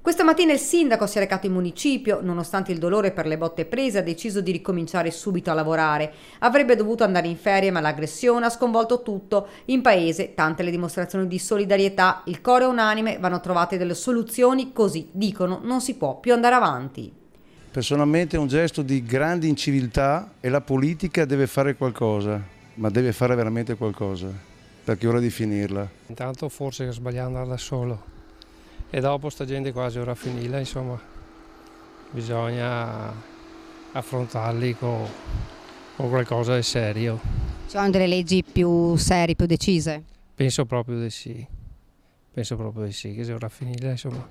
Questa mattina il sindaco si è recato in municipio, nonostante il dolore per le botte prese ha deciso di ricominciare subito a lavorare. Avrebbe dovuto andare in ferie ma l'aggressione ha sconvolto tutto. In paese tante le dimostrazioni di solidarietà, il coro è unanime, vanno trovate delle soluzioni, così dicono non si può più andare avanti. Personalmente è un gesto di grande inciviltà e la politica deve fare qualcosa, ma deve fare veramente qualcosa, perché è ora di finirla. Intanto forse sbagliando andare da solo. E dopo sta gente quasi ora a finire, insomma, bisogna affrontarli con qualcosa di serio. Ci sono delle leggi più serie, più decise? Penso proprio di sì, che se ora a finire, insomma,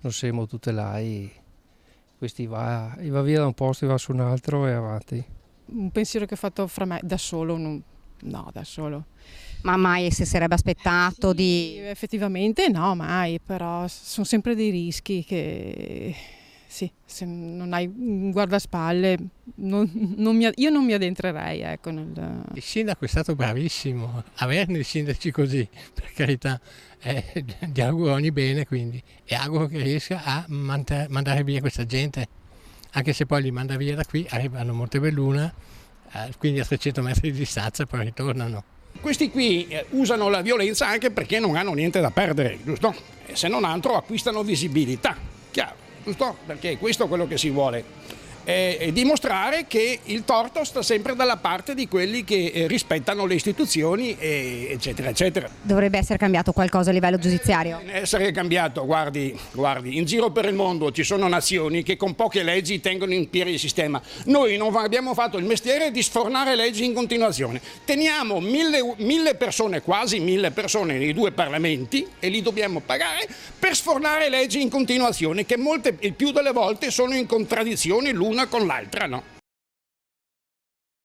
non siamo tutelati, questi va via da un posto e va su un altro e avanti. Un pensiero che ho fatto fra me, da solo, no, da solo. Ma mai si sarebbe aspettato di... Effettivamente no, mai, però sono sempre dei rischi che sì, se non hai un guardaspalle io non mi addentrerei, ecco. Il sindaco è stato bravissimo, averne i sindaci così, per carità, gli auguro ogni bene quindi, e auguro che riesca a mandare via questa gente, anche se poi li manda via da qui, arrivano a Montebelluna, quindi a 300 metri di distanza, poi ritornano. Questi qui usano la violenza anche perché non hanno niente da perdere, giusto? E se non altro acquistano visibilità, chiaro, giusto? Perché questo è quello che si vuole. E dimostrare che il torto sta sempre dalla parte di quelli che rispettano le istituzioni, eccetera, eccetera. Dovrebbe essere cambiato qualcosa a livello giudiziario? Essere cambiato, guardi, in giro per il mondo ci sono nazioni che con poche leggi tengono in piedi il sistema. Noi non abbiamo fatto il mestiere di sfornare leggi in continuazione. Teniamo mille persone, quasi 1000 persone nei due parlamenti e li dobbiamo pagare per sfornare leggi in continuazione che il più delle volte sono in contraddizione l'una con l'altra, no?